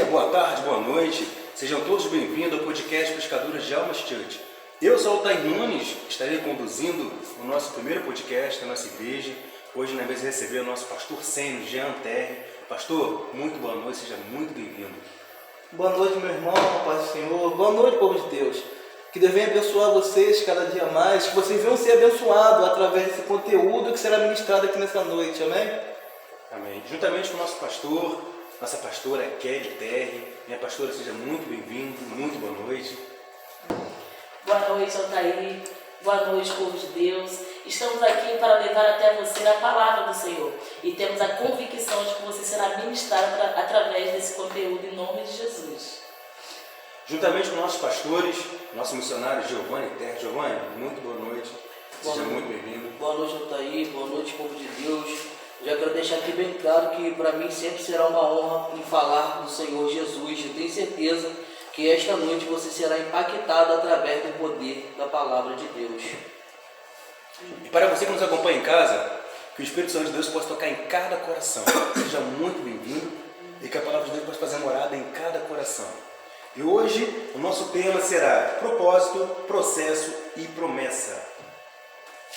boa tarde, boa noite. Sejam todos bem-vindos ao podcast Pescadores de Almas Church. Eu sou o Altair Nunes, estarei conduzindo o nosso primeiro podcast da nossa igreja. Hoje, na vez de receber o nosso pastor sênior, Jean Terry. Pastor, muito boa noite, seja muito bem-vindo. Boa noite, meu irmão, paz do Senhor. Boa noite, povo de Deus. Que Deus venha abençoar vocês cada dia mais, que vocês venham ser abençoados através desse conteúdo que será ministrado aqui nessa noite, amém? Amém. Juntamente com o nosso pastor, nossa pastora Kelly Terry. Minha pastora, seja muito bem-vindo, muito boa noite. Boa noite, Altair. Boa noite, povo de Deus. Estamos aqui para levar até você a palavra do Senhor. E temos a convicção de que você será ministrado através desse conteúdo em nome de Jesus. Juntamente com nossos pastores, nosso missionário Giovanni Terry. Giovanni, muito boa noite. Seja muito bem-vindo. Boa noite, Altair. Boa noite, povo de Deus. Já quero deixar aqui bem claro que para mim sempre será uma honra em falar do Senhor Jesus. Eu tenho certeza que esta noite você será impactado através do poder da palavra de Deus. E para você que nos acompanha em casa, que o Espírito Santo de Deus possa tocar em cada coração. Seja muito bem-vindo e que a palavra de Deus possa fazer morada em cada coração. E hoje o nosso tema será propósito, processo e promessa.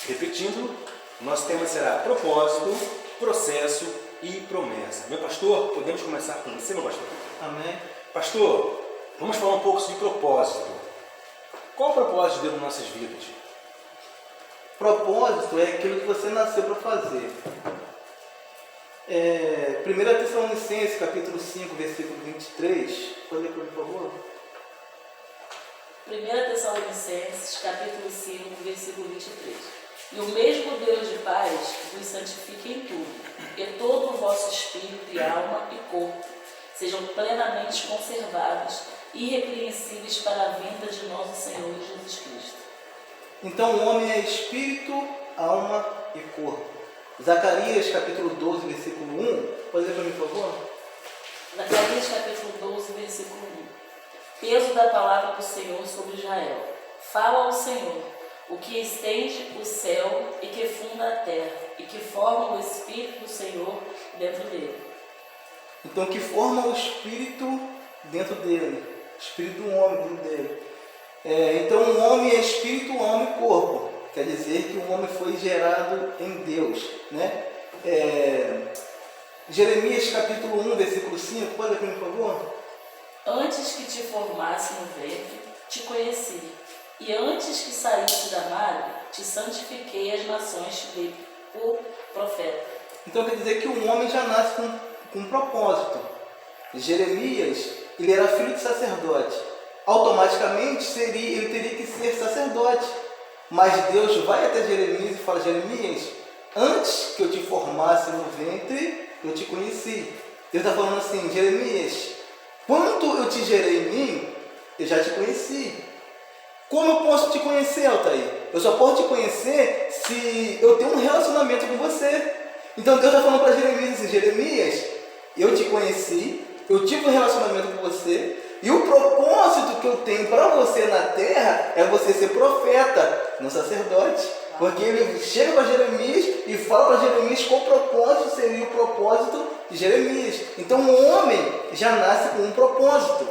Repetindo, o nosso tema será propósito, processo e promessa. Meu pastor, podemos começar com você, meu pastor? Amém. Pastor, vamos falar um pouco sobre propósito. Qual o propósito de Deus nas nossas vidas? Propósito é aquilo que você nasceu para fazer. 1 Tessalonicenses, capítulo 5, versículo 23. Pode ler para mim, por favor? 1 Tessalonicenses, capítulo 5, versículo 23. E o mesmo Deus de paz vos santifique em tudo, que todo o vosso espírito e alma e corpo sejam plenamente conservados, irrepreensíveis para a vinda de nosso Senhor Jesus Cristo. Então o homem é espírito, alma e corpo. Zacarias, capítulo 12, versículo 1. Pode ler para mim, por favor? Zacarias, capítulo 12, versículo 1. Peso da palavra do Senhor sobre Israel. Fala ao Senhor, o que estende o céu e que funda a terra, e que forma o Espírito do Senhor dentro dele. Então, que forma o espírito dentro dele, o espírito do homem dentro dele. Então, o homem é espírito, alma e corpo. Quer dizer que o homem foi gerado em Deus, né? Jeremias, capítulo 1, versículo 5. Pode ler para mim, por favor? Antes que te formasse no ventre, te conheci. E antes que saísse da madre, te santifiquei, as nações te dei por profeta. Então quer dizer que o homem já nasce com um propósito. Jeremias, ele era filho de sacerdote. Automaticamente ele teria que ser sacerdote. Mas Deus vai até Jeremias e fala: Jeremias, antes que eu te formasse no ventre, eu te conheci. Deus está falando assim: Jeremias, quando eu te gerei em mim, eu já te conheci. Como eu posso te conhecer, Altair? Eu só posso te conhecer se eu tenho um relacionamento com você. Então Deus está falando para Jeremias assim: Jeremias, eu te conheci, eu tive um relacionamento com você, e o propósito que eu tenho para você na terra é você ser profeta, não sacerdote. Porque ele chega para Jeremias e fala para Jeremias qual propósito seria o propósito de Jeremias. Então o homem já nasce com um propósito.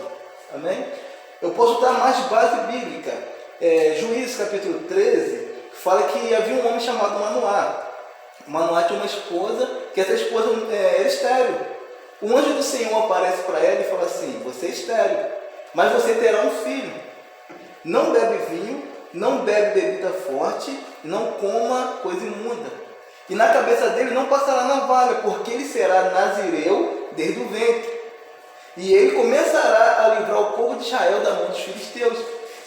Amém? Eu posso dar mais base bíblica. Juízes capítulo 13 fala que havia um homem chamado Manoá. Manoá tinha uma esposa, que essa esposa era estéril. O anjo do Senhor aparece para ela e fala assim: você é estéril, mas você terá um filho. Não bebe vinho, não bebe bebida forte, não coma coisa imunda. E na cabeça dele não passará navalha, porque ele será nazireu desde o ventre. E ele começará a livrar o povo de Israel da mão dos filisteus.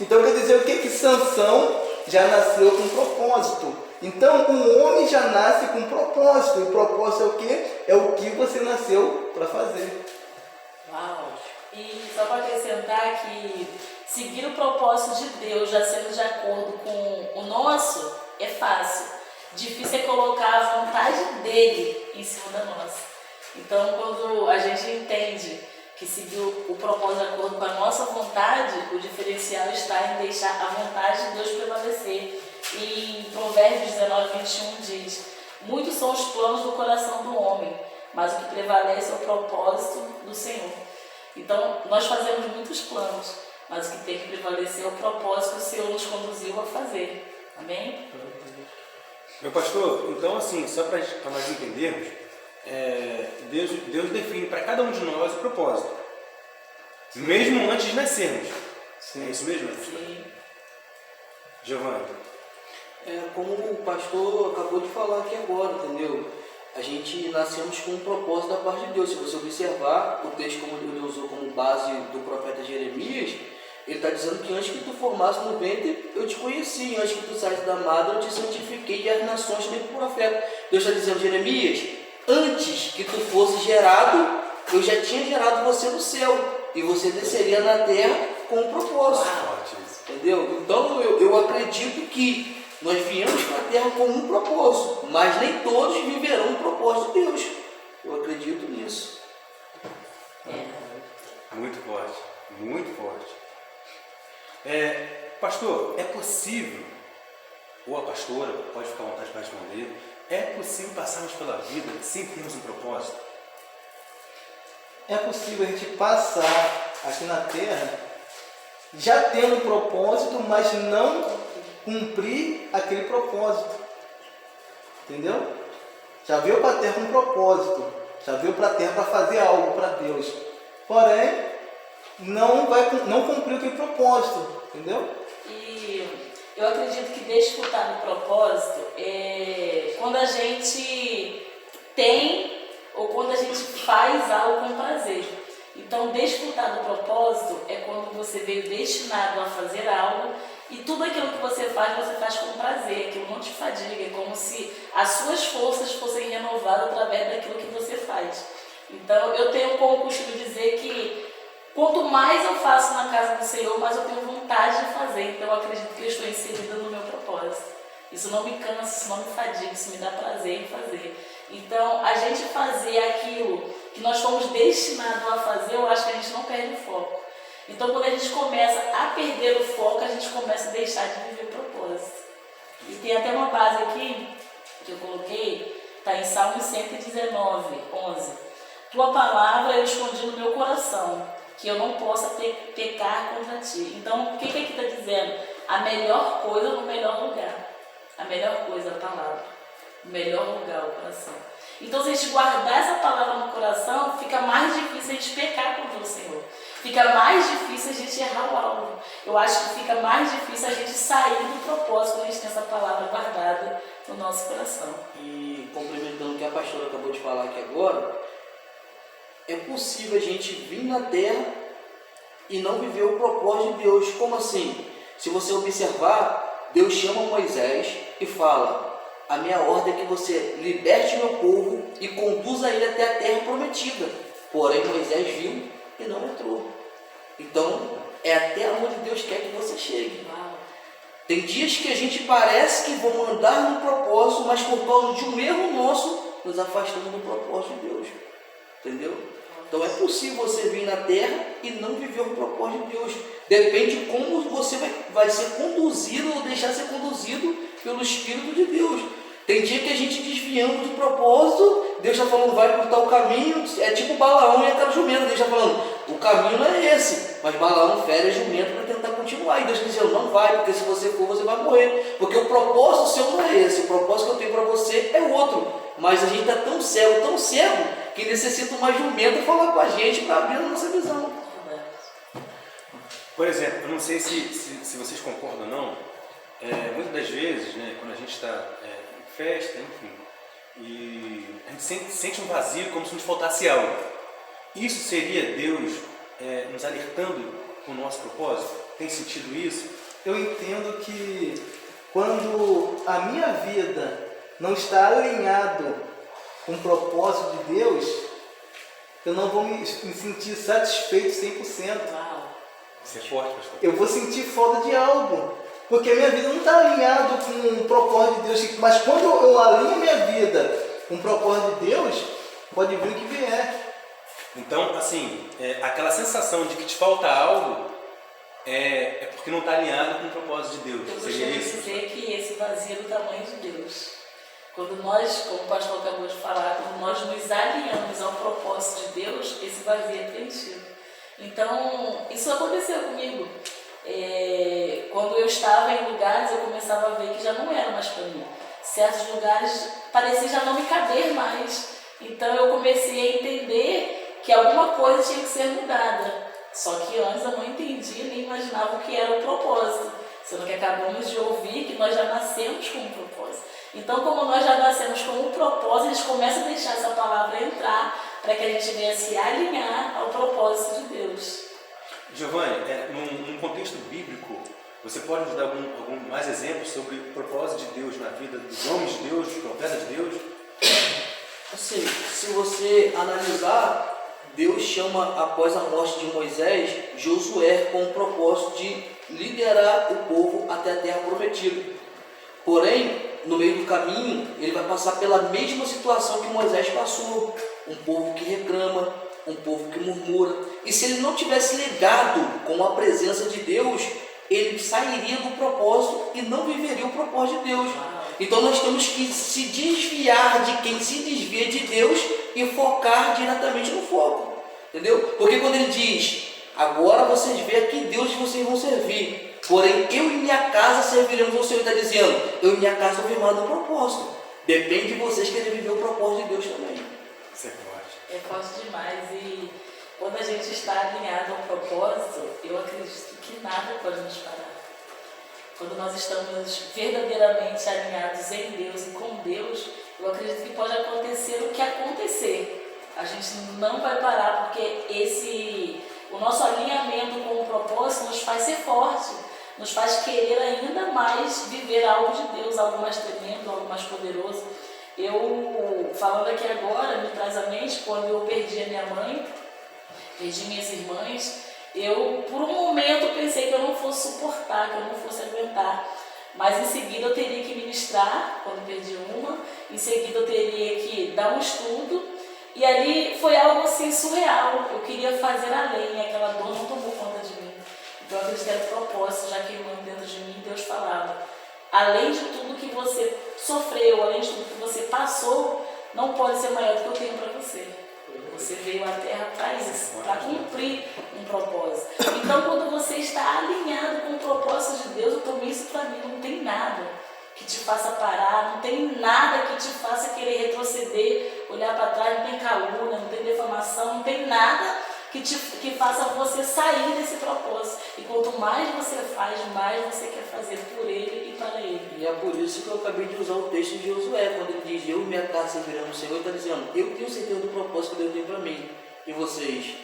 Então quer dizer o que? Que Sansão já nasceu com propósito. Então o homem já nasce com propósito. E o propósito é o que? É o que você nasceu para fazer. Uau! E só para acrescentar que seguir o propósito de Deus, já sendo de acordo com o nosso, é fácil. Difícil é colocar a vontade dele em cima da nossa. Então quando a gente entende que seguir o propósito de acordo com a nossa vontade, o diferencial está em deixar a vontade de Deus prevalecer. E em Provérbios 19, 21 diz: muitos são os planos do coração do homem, mas o que prevalece é o propósito do Senhor. Então, nós fazemos muitos planos, mas o que tem que prevalecer é o propósito que o Senhor nos conduziu a fazer. Amém? Meu pastor, então assim, só para nós entendermos, Deus define para cada um de nós o propósito, mesmo antes de nascermos. Sim. É isso mesmo? Sim. Giovanni? Como o pastor acabou de falar aqui agora, entendeu? A gente nascemos com um propósito da parte de Deus. Se você observar o texto como ele usou como base do profeta Jeremias, ele está dizendo que antes que tu formasse no ventre, eu te conheci. Antes que tu saísse da madre, eu te santifiquei e as nações também por profeta. Deus está dizendo, Jeremias, antes que tu fosse gerado, eu já tinha gerado você no céu. E você desceria na terra com um propósito. Entendeu? Então eu acredito que nós viemos para a terra com um propósito, mas nem todos viverão o propósito de Deus. Eu acredito nisso. Muito forte, muito forte. Pastor, é possível, ou a pastora, pode ficar à vontade para responder, é possível passarmos pela vida sem termos um propósito? É possível a gente passar aqui na Terra já tendo um propósito, mas não cumprir aquele propósito. Entendeu? Já veio para a Terra com um propósito, já veio para a Terra para fazer algo para Deus. Porém, não cumpriu aquele propósito. Entendeu? E eu acredito que desfrutar do propósito é quando a gente tem ou quando a gente faz algo com prazer. Então, desfrutar do propósito é quando você veio destinado a fazer algo e tudo aquilo que você faz com prazer, aquilo não te fadiga, é como se as suas forças fossem renovadas através daquilo que você faz. Então, eu tenho como costume dizer que quanto mais eu faço na casa do Senhor, mais eu tenho vontade de fazer. Então, eu acredito que eu estou inserida no meu propósito. Isso não me cansa, isso não me fadiga, isso me dá prazer em fazer. Então, a gente fazer aquilo que nós fomos destinados a fazer, eu acho que a gente não perde o foco. Então, quando a gente começa a perder o foco, a gente começa a deixar de viver o propósito. E tem até uma base aqui, que eu coloquei, está em Salmo 119, 11. Tua palavra eu escondi no meu coração, que eu não possa pecar contra ti. Então, o que aqui está dizendo? A melhor coisa no melhor lugar. A melhor coisa, a palavra. O melhor lugar, o coração. Então, se a gente guardar essa palavra no coração, fica mais difícil a gente pecar contra o Senhor. Fica mais difícil a gente errar o alvo. Eu acho que fica mais difícil a gente sair do propósito quando a gente tem essa palavra guardada no nosso coração. E complementando o que a pastora acabou de falar aqui agora, é possível a gente vir na terra e não viver o propósito de Deus. Como assim? Se você observar, Deus chama Moisés e fala: a minha ordem é que você liberte meu povo e conduza ele até a terra prometida. Porém, Moisés viu e não entrou. Então, é até onde Deus quer que você chegue. Tem dias que a gente parece que vamos andar no propósito, mas por causa de um erro nosso, nos afastamos do propósito de Deus. Entendeu? Então é possível você vir na terra e não viver o propósito de Deus. Depende de como você vai ser conduzido ou deixar ser conduzido pelo Espírito de Deus. Tem dia que a gente desviamos do propósito, Deus está falando, vai por tal caminho, é tipo Balaão e aquela jumenta. Deus está falando, o caminho não é esse, mas Balaão fere a jumenta para tentar continuar. E Deus está dizendo, não vai, porque se você for, você vai morrer. Porque o propósito seu não é esse, o propósito que eu tenho para você é outro. Mas a gente está tão cego, que necessita uma jumenta falar com a gente para abrir a nossa visão. Por exemplo, eu não sei se vocês concordam ou não, muitas das vezes, né, quando a gente está em festa, enfim, e a gente sente um vazio como se nos faltasse algo. Isso seria Deus nos alertando com o nosso propósito? Tem sentido isso? Eu entendo que quando a minha vida não está alinhado com o propósito de Deus, eu não vou me sentir satisfeito 100%. Isso é forte, pastor. Eu vou sentir falta de algo, porque a minha vida não está alinhada com o propósito de Deus. Mas quando eu alinho a minha vida com o propósito de Deus, pode vir o que vier. Então, assim, aquela sensação de que te falta algo é porque não está alinhado com o propósito de Deus. Eu Seria costumo isso? dizer que esse vazio é do tamanho de Deus. Quando nós, como o pastor acabou de falar, quando nós nos alinhamos ao propósito de Deus, esse vazio é preenchido. Então, isso aconteceu comigo. Quando eu estava em lugares, eu começava a ver que já não era mais para mim. Certos lugares parecia já não me caber mais. Então, eu comecei a entender que alguma coisa tinha que ser mudada. Só que antes eu não entendia nem imaginava o que era o propósito. Sendo que acabamos de ouvir que nós já nascemos com um propósito. Então, como nós já nascemos com um propósito, eles começam a deixar essa palavra entrar para que a gente venha se alinhar ao propósito de Deus. Giovanni, num contexto bíblico, você pode nos dar algum mais exemplos sobre o propósito de Deus na vida dos homens de Deus, dos profetas de Deus? Assim, se você analisar, Deus chama, após a morte de Moisés, Josué com o propósito de liderar o povo até a terra prometida. Porém, no meio do caminho, ele vai passar pela mesma situação que Moisés passou. Um povo que reclama, um povo que murmura. E se ele não tivesse ligado com a presença de Deus, ele sairia do propósito e não viveria o propósito de Deus. Então nós temos que se desviar de quem se desvia de Deus e focar diretamente no foco. Entendeu? Porque quando ele diz, agora vocês veem a que Deus vocês vão servir, porém eu e minha casa serviremos ao Senhor, está dizendo, eu e minha casa estou firmado no propósito. Depende de vocês querem viver o propósito de Deus também. Isso é forte. É forte demais. E quando a gente está alinhado ao propósito, eu acredito que nada pode nos parar. Quando nós estamos verdadeiramente alinhados em Deus e com Deus, eu acredito que pode acontecer o que acontecer. A gente não vai parar, porque o nosso alinhamento com o propósito nos faz ser forte, nos faz querer ainda mais viver algo de Deus, algo mais tremendo, algo mais poderoso. Eu, falando aqui agora, me traz à mente, quando eu perdi a minha mãe, perdi minhas irmãs, eu, por um momento, pensei que eu não fosse suportar, que eu não fosse aguentar. Mas em seguida eu teria que ministrar, quando perdi uma, em seguida eu teria que dar um estudo, e ali foi algo assim surreal. Eu queria fazer além, aquela dor não tomou conta de mim. Então eu acredito que era propósito, já queimando dentro de mim, Deus falava, além de tudo que você sofreu, além de tudo que você passou, não pode ser maior do que eu tenho para você. Você veio à Terra para isso, para cumprir um propósito. Então, quando você está alinhado com o propósito de Deus, eu tomei isso para mim, não tem nada que te faça parar, não tem nada que te faça querer retroceder, olhar para trás, não tem calúnia, não tem defamação, não tem nada que faça você sair desse propósito. E quanto mais você faz, mais você quer fazer por Ele e para Ele. E é por isso que eu acabei de usar o texto de Josué, quando ele diz, eu e minha casa serviremos ao Senhor, ele está dizendo, eu tenho certeza do propósito que Deus tem para mim. E vocês,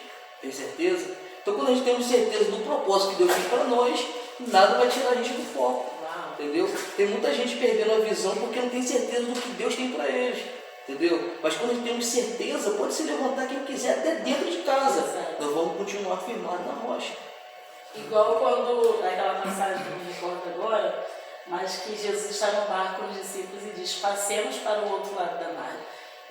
têm certeza? Então quando a gente tem certeza do propósito que Deus tem para nós, nada vai tirar a gente do foco. Entendeu? Tem muita gente perdendo a visão porque não tem certeza do que Deus tem para eles. Entendeu? Mas quando a gente tem certeza, pode se levantar quem quiser até dentro de casa. Nós vamos continuar firmados na rocha. Igual quando, aquela passagem que eu me recordo agora, mas que Jesus está no barco com os discípulos e diz, passemos para o outro lado da mar.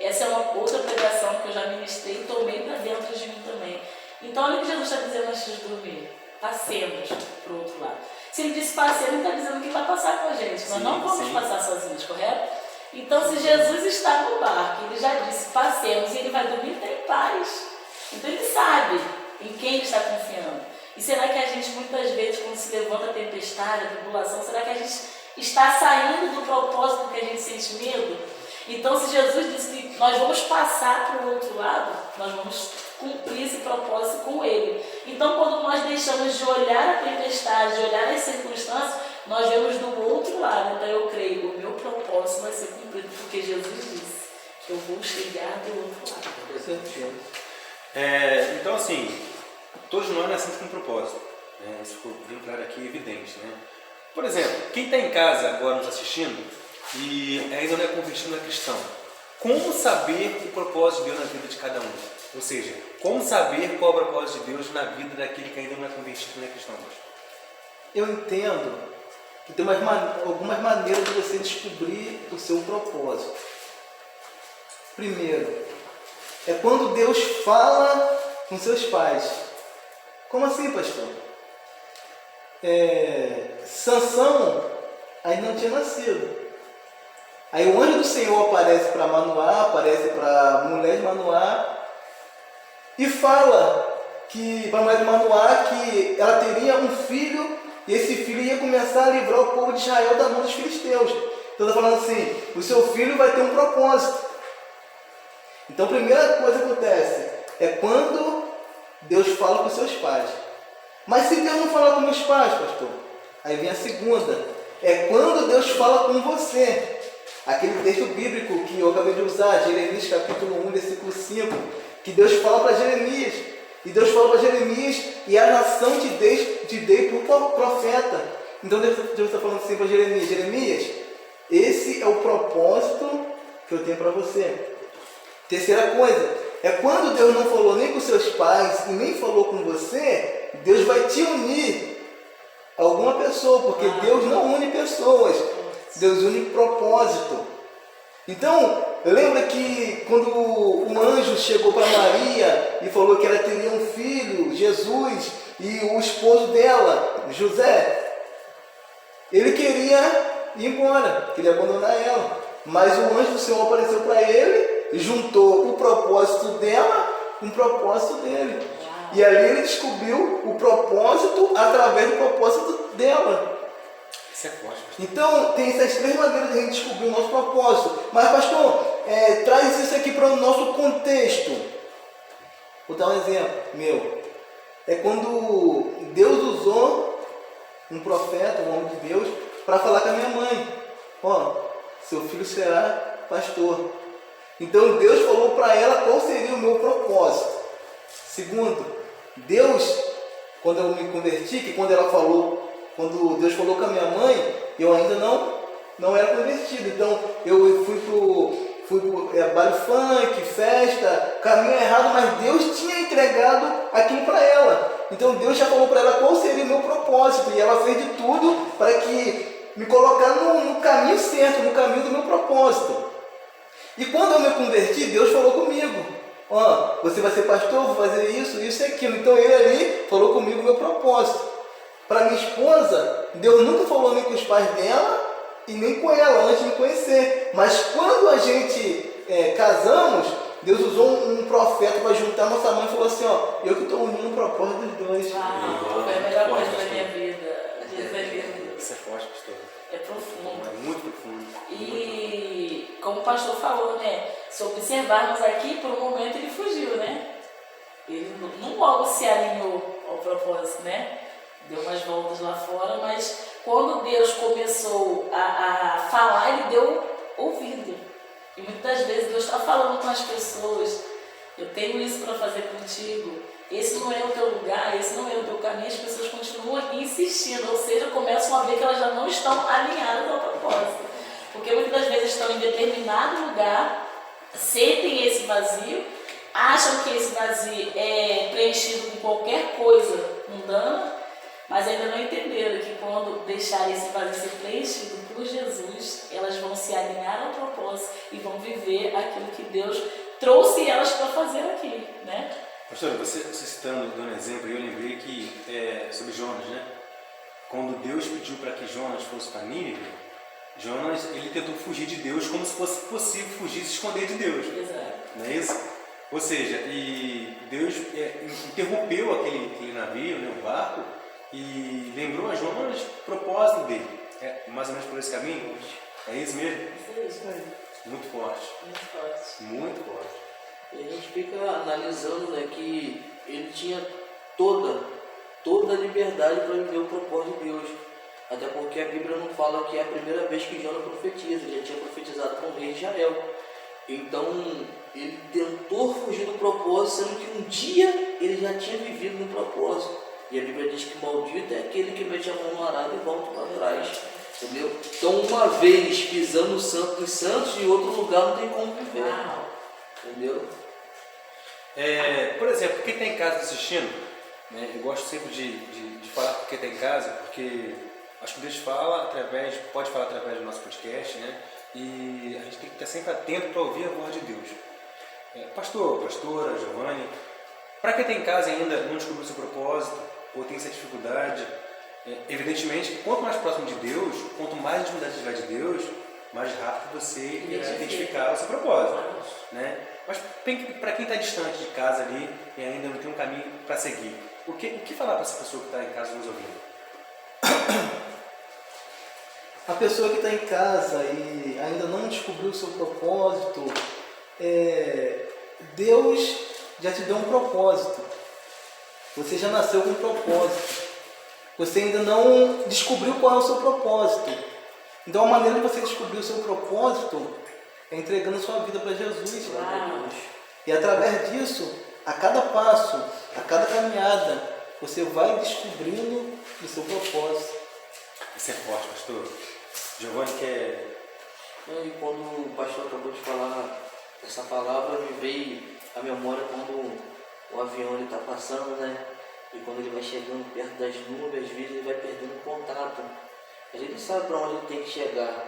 Essa é uma outra pregação que eu já ministrei e tomei para dentro de mim também. Então olha o que Jesus está dizendo antes de dormir. Passemos para o outro lado. Se ele disse passemos, ele está dizendo que vai passar com a gente. Nós não vamos passar sozinhos, correto? Então, se Jesus está no barco, ele já disse, passemos, e ele vai dormir, está em paz. Então, ele sabe em quem ele está confiando. E será que a gente, muitas vezes, quando se levanta a tempestade, a tribulação, será que a gente está saindo do propósito porque a gente sente medo? Então, se Jesus disse que nós vamos passar para o outro lado, nós vamos cumprir esse propósito com Ele. Então, quando nós deixamos de olhar a tempestade, de olhar as circunstâncias, nós vemos do outro lado. Então, eu creio, o meu propósito vai ser cumprido, porque Jesus disse que eu vou chegar do outro lado. Com certeza. Então, assim, todos nós nascemos com um propósito. Isso ficou bem claro aqui, evidente. Né? Por exemplo, quem está em casa agora nos assistindo e ainda não é convertido, não é cristão, como saber o propósito de Deus na vida de cada um? Ou seja, como saber qual é o propósito de Deus na vida daquele que ainda não é convertido, não é cristão? Eu entendo que tem algumas maneiras de você descobrir o seu propósito. Primeiro, é quando Deus fala com seus pais. Como assim, pastor? Sansão ainda não tinha nascido. Aí o anjo do Senhor aparece para Manoá, aparece para a mulher de Manoá e fala para a mulher de Manoá, que ela teria um filho, e esse filho ia começar a livrar o povo de Israel da mão dos filisteus. Então está falando assim, o seu filho vai ter um propósito. Então a primeira coisa que acontece é quando Deus fala com seus pais. Mas se Deus não falar com meus pais, pastor, aí vem a segunda. É quando Deus fala com você. Aquele texto bíblico que eu acabei de usar, Jeremias capítulo 1, versículo 5, que Deus fala para Jeremias. E Deus fala para Jeremias, e a nação te dei por profeta. Então Deus está falando assim para Jeremias, Jeremias, esse é o propósito que eu tenho para você. Terceira coisa, é quando Deus não falou nem com seus pais e nem falou com você, Deus vai te unir a alguma pessoa, porque Deus não une pessoas, Deus une propósito. Então, lembra que quando o anjo chegou para Maria e falou que ela teria um filho, Jesus, e o esposo dela, José, ele queria ir embora, queria abandonar ela. Mas o anjo do Senhor apareceu para ele, juntou o propósito dela com o propósito dele. E ali ele descobriu o propósito através do propósito dela. Isso é forte, pastor. Então, tem essas três maneiras de a gente descobrir o nosso propósito. Mas, pastor, traz isso aqui para o nosso contexto. Vou dar um exemplo meu. É quando Deus usou um profeta, um homem de Deus, para falar com a minha mãe. Ó, seu filho será pastor. Então, Deus falou para ela qual seria o meu propósito. Segundo, Deus, quando eu me converti, que quando Deus falou com a minha mãe, eu ainda não era convertido. Então eu fui pro baile funk, festa, caminho errado, mas Deus tinha entregado aquilo para ela. Então Deus já falou para ela qual seria o meu propósito, e ela fez de tudo para que me colocar no caminho certo, no caminho do meu propósito. E quando eu me converti, Deus falou comigo. Ó, você vai ser pastor, vou fazer isso, isso e aquilo. Então ele ali falou comigo o meu propósito. Para minha esposa, Deus nunca falou nem com os pais dela e nem com ela antes de me conhecer. Mas quando a gente casamos, Deus usou um profeta para juntar nossa mãe e falou assim, ó, eu que estou unindo o propósito dos dois. Uau, foi a melhor coisa da minha vida. Jesus é lindo. Isso é forte, pastor. É profundo. É muito profundo. E como o pastor falou, né? Se observarmos aqui, por um momento ele fugiu, né? Ele não logo se alinhou ao propósito, né? Deu umas voltas lá fora, mas quando Deus começou a falar, ele deu ouvido. E muitas vezes Deus está falando com as pessoas, eu tenho isso para fazer contigo, esse não é o teu lugar, esse não é o teu caminho, as pessoas continuam insistindo, ou seja, começam a ver que elas já não estão alinhadas ao propósito. Porque muitas das vezes estão em determinado lugar, sentem esse vazio, acham que esse vazio é preenchido com qualquer coisa mundana, mas ainda não entenderam que quando deixarem esse vazio ser preenchido por Jesus, elas vão se alinhar ao propósito e vão viver aquilo que Deus trouxe elas para fazer aqui, né? Pastor, você citando, dando exemplo, eu lembrei que sobre Jonas, né? Quando Deus pediu para que Jonas fosse para Nínive, Jonas, ele tentou fugir de Deus como se fosse possível fugir e se esconder de Deus. Exato. Não é isso? Ou seja, e Deus interrompeu aquele navio, né, o barco, e lembrou a Jonas o propósito dele. É mais ou menos por esse caminho? É isso mesmo? Isso aí. Muito forte. Muito forte. Muito forte. E a gente fica analisando, né, que ele tinha toda a liberdade para viver o propósito de Deus. Até porque a Bíblia não fala que é a primeira vez que Jonas profetiza, ele já tinha profetizado com o rei de Israel. Então, ele tentou fugir do propósito, sendo que um dia ele já tinha vivido no propósito. E a Bíblia diz que maldito é aquele que mete a mão no arado e volta para trás. Entendeu? Então, uma vez pisando os santos, em outro lugar não tem como viver. Entendeu? Por exemplo, quem está em casa assistindo, né, eu gosto sempre de falar com quem está em casa, porque acho que Deus pode falar através do nosso podcast, né? E a gente tem que estar sempre atento para ouvir a voz de Deus. Pastor, pastora, Giovanni, para quem está em casa e ainda não descobriu o seu propósito, ou tem essa dificuldade, evidentemente que quanto mais próximo de Deus, quanto mais intimidade tiver de Deus, mais rápido você irá identificar o seu propósito, né? Mas para quem está distante de casa ali e ainda não tem um caminho para seguir, o que falar para essa pessoa que está em casa nos ouvindo? A pessoa que está em casa e ainda não descobriu o seu propósito, Deus já te deu um propósito. Você já nasceu com um propósito. Você ainda não descobriu qual é o seu propósito. Então a maneira de você descobrir o seu propósito é entregando sua vida para Jesus. E através disso, a cada passo, a cada caminhada, você vai descobrindo o seu propósito. Isso é forte, pastor. Giovanni quer... E quando o pastor acabou de falar essa palavra, me veio à memória quando o avião está passando, né? E quando ele vai chegando perto das nuvens, às vezes ele vai perdendo contato. Mas ele sabe para onde ele tem que chegar,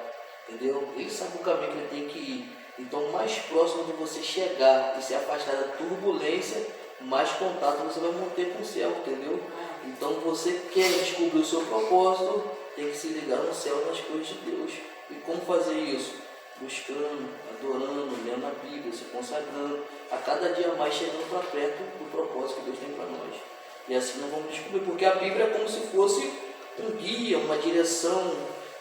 entendeu? Ele sabe o caminho que ele tem que ir. Então, mais próximo de você chegar e se afastar da turbulência, mais contato você vai manter com o céu, entendeu? Então, você quer descobrir o seu propósito, tem que se ligar no céu, nas coisas de Deus. E como fazer isso? Buscando, adorando, lendo a Bíblia, se consagrando, a cada dia mais chegando para perto do propósito que Deus tem para nós. E assim nós vamos descobrir, porque a Bíblia é como se fosse um guia, uma direção,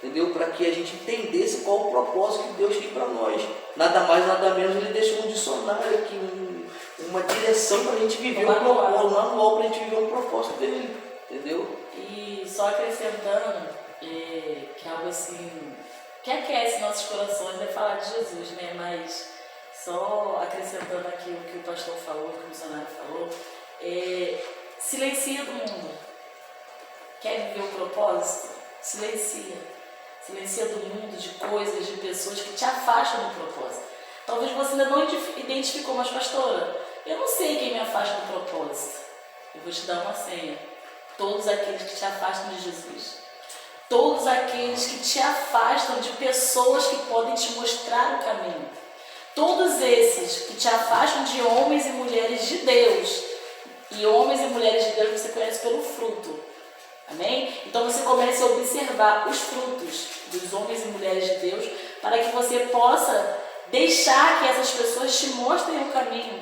entendeu? Para que a gente entendesse qual o propósito que Deus tem para nós. Nada mais, nada menos, ele deixou um dicionário aqui, uma direção para a gente viver um propósito, um manual para a gente viver um propósito dele, entendeu? E só acrescentando, que é algo assim, que aquece nossos corações, é falar de Jesus, né? Mas só acrescentando aqui o que o pastor falou, o que o missionário falou, silencia do mundo. Quer viver o propósito? Silencia. Silencia do mundo, de coisas, de pessoas que te afastam do propósito. Talvez você ainda não identificou, mas pastora, eu não sei quem me afasta do propósito. Eu vou te dar uma senha. Todos aqueles que te afastam de Jesus. Todos aqueles que te afastam de pessoas que podem te mostrar o caminho. Todos esses que te afastam de homens e mulheres de Deus. E homens e mulheres de Deus você conhece pelo fruto. Amém? Então você comece a observar os frutos dos homens e mulheres de Deus para que você possa deixar que essas pessoas te mostrem o caminho.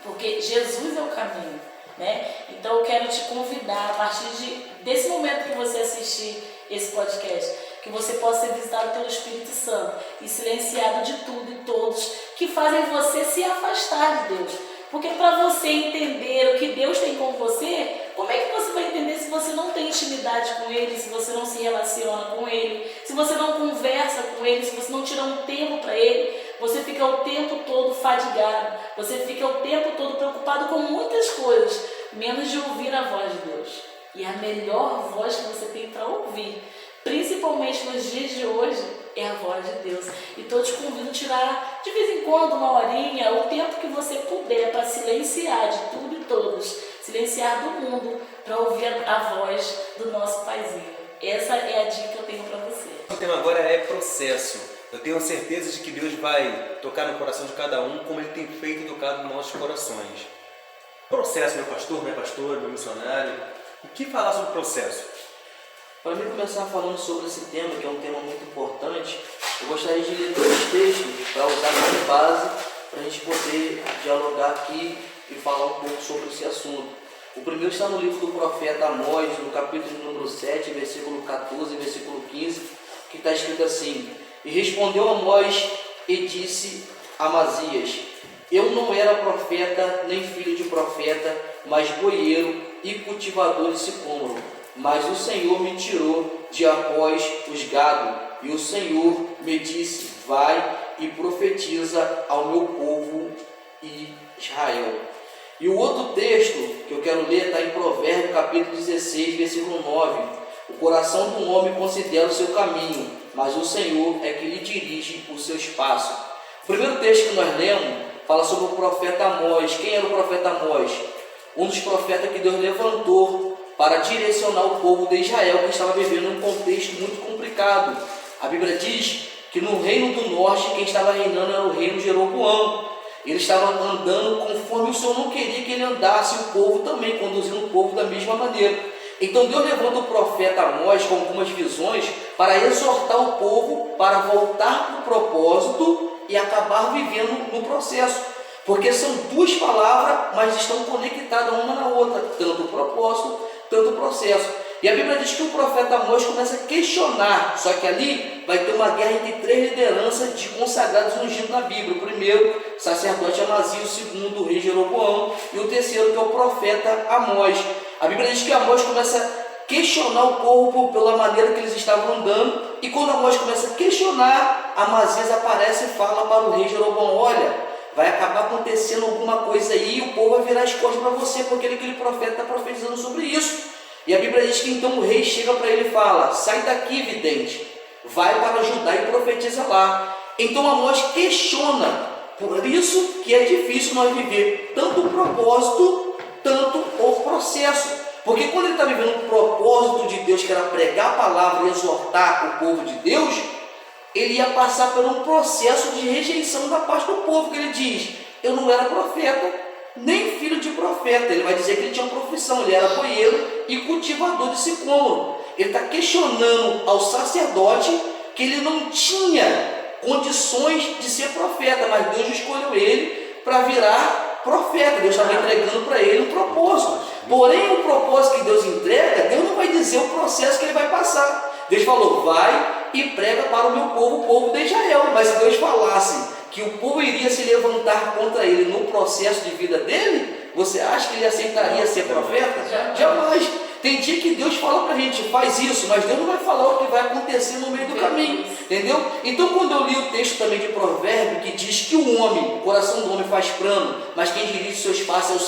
Porque Jesus é o caminho, né? Então eu quero te convidar a partir desse momento que você assistir esse podcast, que você possa ser visitado pelo Espírito Santo e silenciado de tudo e todos que fazem você se afastar de Deus. Porque para você entender o que Deus tem com você, como é que você vai entender se você não tem intimidade com Ele, se você não se relaciona com Ele, se você não conversa com Ele, se você não tira um tempo para Ele? Você fica o tempo todo fadigado, você fica o tempo todo preocupado com muitas coisas, menos de ouvir a voz de Deus. E a melhor voz que você tem para ouvir, principalmente nos dias de hoje, é a voz de Deus. Então eu te convido a tirar de vez em quando uma horinha, o tempo que você puder, para silenciar de tudo e todos, silenciar do mundo, para ouvir a voz do nosso Paizinho. Essa é a dica que eu tenho para você. O tema agora é processo. Eu tenho certeza de que Deus vai tocar no coração de cada um, como Ele tem feito e tocado nos nossos corações. Processo, meu pastor, minha pastora, meu missionário. O que falar sobre processo? Para mim começar falando sobre esse tema, que é um tema muito importante, eu gostaria de ler 2 textos para usar como base, para a gente poder dialogar aqui e falar um pouco sobre esse assunto. O primeiro está no livro do profeta Amós, no capítulo número 7, versículo 14 e versículo 15, que está escrito assim: E respondeu Amós e disse a Amazias: Eu não era profeta, nem filho de profeta, mas boieiro e cultivador de sicômoro. Mas o Senhor me tirou de após os gado, e o Senhor me disse: Vai e profetiza ao meu povo Israel. E o outro texto que eu quero ler está em Provérbios capítulo 16, versículo 9. O coração do homem considera o seu caminho, mas o Senhor é que lhe dirige os seus passos. O primeiro texto que nós lemos fala sobre o profeta Amós. Quem era o profeta Amós? Um dos profetas que Deus levantou para direcionar o povo de Israel, que estava vivendo um contexto muito complicado. A Bíblia diz que no reino do norte, quem estava reinando era o reino de Jeroboão. Ele estava andando conforme o Senhor não queria que ele andasse, o povo também, conduzindo o povo da mesma maneira. Então Deus levanta o profeta Amós com algumas visões para exortar o povo para voltar para o propósito e acabar vivendo no processo. Porque são duas palavras, mas estão conectadas uma na outra, tanto o propósito, tanto o processo. E a Bíblia diz que o profeta Amós começa a questionar, só que ali vai ter uma guerra entre três lideranças de consagrados ungidos na Bíblia. O primeiro, sacerdote Amazias, o segundo, o rei Jeroboão, e o terceiro, que é o profeta Amós. A Bíblia diz que Amós começa a questionar o povo pela maneira que eles estavam andando, e quando Amós começa a questionar, Amazias aparece e fala para o rei Jeroboão: olha, vai acabar acontecendo alguma coisa aí e o povo vai virar as costas para você, porque aquele profeta está profetizando sobre isso. E a Bíblia diz que então o rei chega para ele e fala: sai daqui, vidente, vai para Judá e profetiza lá. Então Amós questiona, por isso que é difícil nós viver tanto o propósito, tanto o processo. Porque quando ele está vivendo o propósito de Deus, que era pregar a palavra e exortar o povo de Deus, ele ia passar por um processo de rejeição da parte do povo, que ele diz: eu não era profeta, nem filho de profeta. Ele vai dizer que ele tinha uma profissão, ele era boieiro e cultivador de sicômoro. Ele está questionando ao sacerdote que ele não tinha condições de ser profeta, mas Deus escolheu ele para virar profeta. Deus estava entregando para ele um propósito. Porém, o propósito que Deus entrega, Deus não vai dizer o processo que ele vai passar. Deus falou: vai e prega para o meu povo, o povo de Israel. Mas se Deus falasse que o povo iria se levantar contra ele no processo de vida dele, você acha que ele aceitaria ser profeta? Jamais. Tem dia que Deus fala para a gente: faz isso, mas Deus não vai falar o que vai acontecer no meio do caminho, entendeu? Então, quando eu li o texto também de Provérbio, que diz que o coração do homem faz plano, mas quem dirige seus passos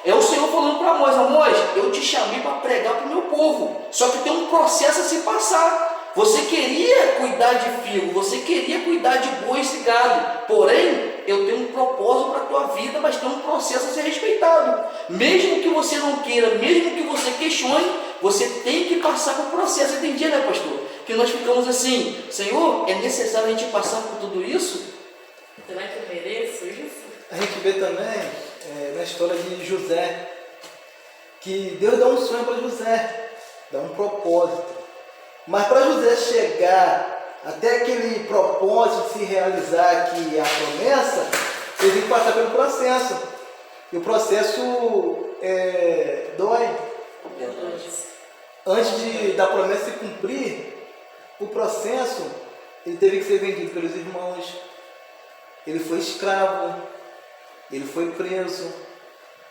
é o Senhor falando para Amós: Amós, eu te chamei para pregar para o meu povo, só que tem um processo a se passar. Você queria cuidar de figo, você queria cuidar de bois e gado, porém, eu tenho um propósito para a tua vida, mas tem um processo a ser respeitado. Mesmo que você não queira, mesmo que você questione, você tem que passar por processo. Tem dia, né, pastor? Que nós ficamos assim: Senhor, é necessário a gente passar por tudo isso? Será que eu mereço isso? A gente vê também na história de José, que Deus dá um sonho para José, dá um propósito. Mas para José chegar até aquele propósito se realizar, que é a promessa, ele tem que passar pelo processo. E o processo dói. Antes da promessa se cumprir, o processo, ele teve que ser vendido pelos irmãos. Ele foi escravo, ele foi preso,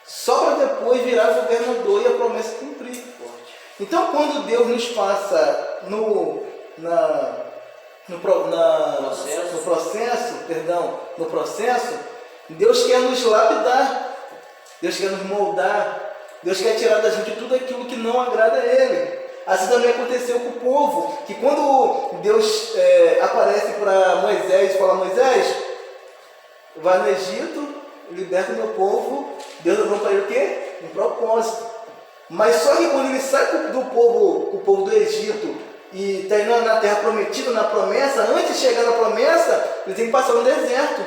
só para depois virar governador e a promessa cumprir. Então, quando Deus nos passa no processo, Deus quer nos lapidar, Deus quer nos moldar, Deus quer tirar da gente tudo aquilo que não agrada a Ele. Assim também aconteceu com o povo, que quando Deus aparece para Moisés e fala: Moisés, vai no Egito, liberta o meu povo, Deus levou para ele o quê? Um propósito. Mas só que quando ele sai do povo do Egito e está indo na terra prometida, na promessa, antes de chegar na promessa, ele tem que passar no deserto.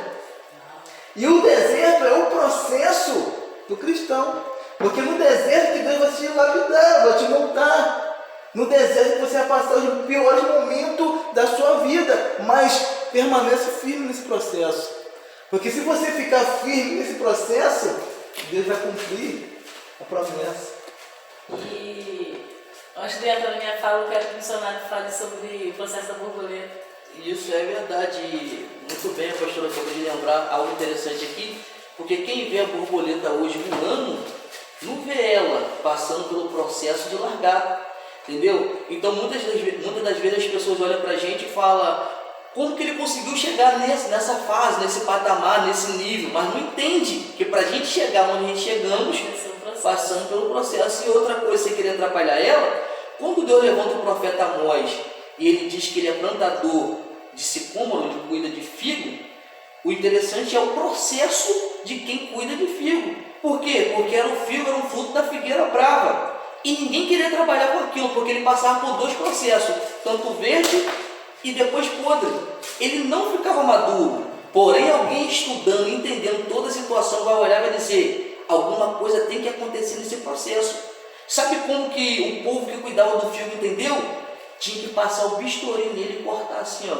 E o deserto é o processo do cristão. Porque no deserto que Deus vai te lapidar, vai te montar. No deserto você vai passar os piores momentos da sua vida, mas permanece firme nesse processo. Porque se você ficar firme nesse processo, Deus vai cumprir a promessa. E antes de entrar na minha fala, eu quero que o missionário fale sobre o processo da borboleta. Isso é verdade. Muito bem, a pastora acabou de lembrar algo interessante aqui, porque quem vê a borboleta hoje voando, não vê ela passando pelo processo de largar, entendeu? Então muitas das vezes as pessoas olham para a gente e falam: como que ele conseguiu chegar nessa fase, nesse patamar, nesse nível, mas não entende que para a gente chegar onde a gente chegamos, passando pelo processo. E outra coisa, sem querer atrapalhar ela, quando Deus levanta o profeta Amós e ele diz que ele é plantador de sicômoro, ele cuida de figo, o interessante é o processo de quem cuida de figo. Por quê? Porque o figo era um fruto da figueira brava e ninguém queria trabalhar com aquilo, porque ele passava por dois processos, tanto verde e depois podre. Ele não ficava maduro, porém alguém estudando, entendendo toda a situação, vai olhar e vai dizer: alguma coisa tem que acontecer nesse processo. Sabe como que o povo que cuidava do figo entendeu? Tinha que passar o bisturi nele e cortar assim, ó,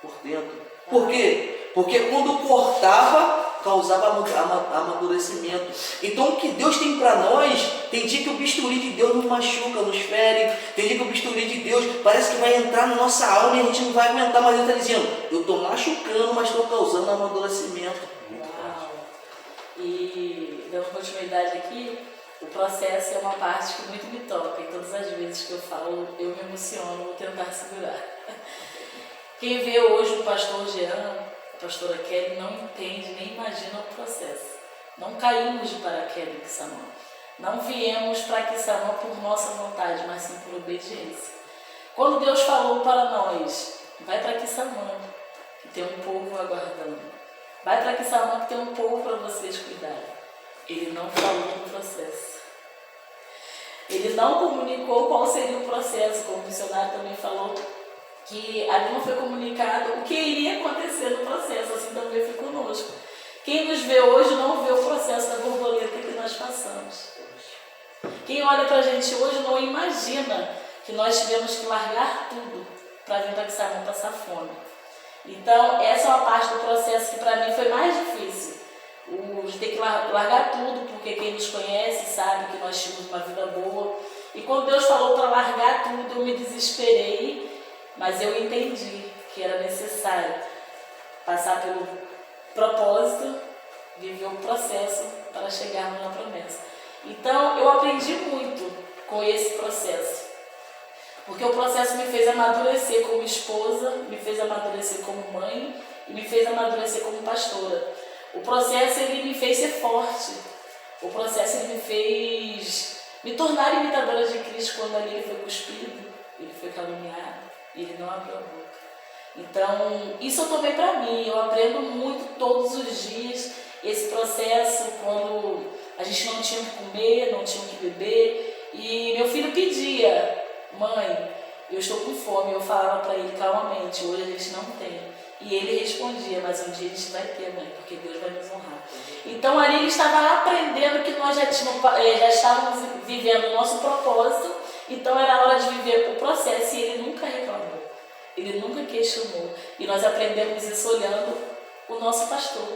por dentro. Por quê? Porque quando cortava, causava amadurecimento. Então o que Deus tem para nós, tem dia que o bisturi de Deus nos machuca, nos fere, tem dia que o bisturi de Deus parece que vai entrar na nossa alma e a gente não vai aguentar, mas Ele está dizendo, eu estou machucando, mas estou causando amadurecimento. Uau. E dando continuidade aqui, o processo é uma parte que muito me toca, e todas as vezes que eu falo, eu me emociono, vou tentar segurar. Quem vê hoje o pastor Jean, a pastora Kelly, não entende nem imagina o processo. Não caímos de paraquedas em Quissamã. Não viemos para Quissamã por nossa vontade, mas sim por obediência. Quando Deus falou para nós, vai para Quissamã, que tem um povo aguardando. Vai para Quissamã, que tem um povo para vocês cuidarem. Ele não falou do processo. Ele não comunicou qual seria o processo, como o missionário também falou, que ali não foi comunicado o que iria acontecer no processo, assim também foi conosco. Quem nos vê hoje não vê o processo da borboleta que nós passamos. Quem olha para a gente hoje não imagina que nós tivemos que largar tudo para vir para Quissamã passar fome. Então, essa é uma parte do processo que para mim foi mais difícil. De ter que largar tudo, porque quem nos conhece sabe que nós tínhamos uma vida boa. E quando Deus falou para largar tudo, eu me desesperei, mas eu entendi que era necessário passar pelo propósito, viver o processo para chegarmos na promessa. Então, eu aprendi muito com esse processo, porque o processo me fez amadurecer como esposa, me fez amadurecer como mãe e me fez amadurecer como pastora. O processo ele me fez ser forte. O processo ele me fez me tornar imitadora de Cristo quando ali ele foi cuspido, ele foi caluniado e ele não abriu a boca. Então, isso eu tomei para mim. Eu aprendo muito todos os dias esse processo quando a gente não tinha o que comer, não tinha o que beber e meu filho pedia, mãe, eu estou com fome. Eu falava para ele calmamente, hoje a gente não tem. E ele respondia, mas um dia a gente vai ter, mãe, porque Deus vai nos honrar. Então ali ele estava aprendendo que nós já estávamos vivendo o nosso propósito, então era hora de viver o processo e ele nunca reclamou, ele nunca questionou. E nós aprendemos isso olhando o nosso pastor,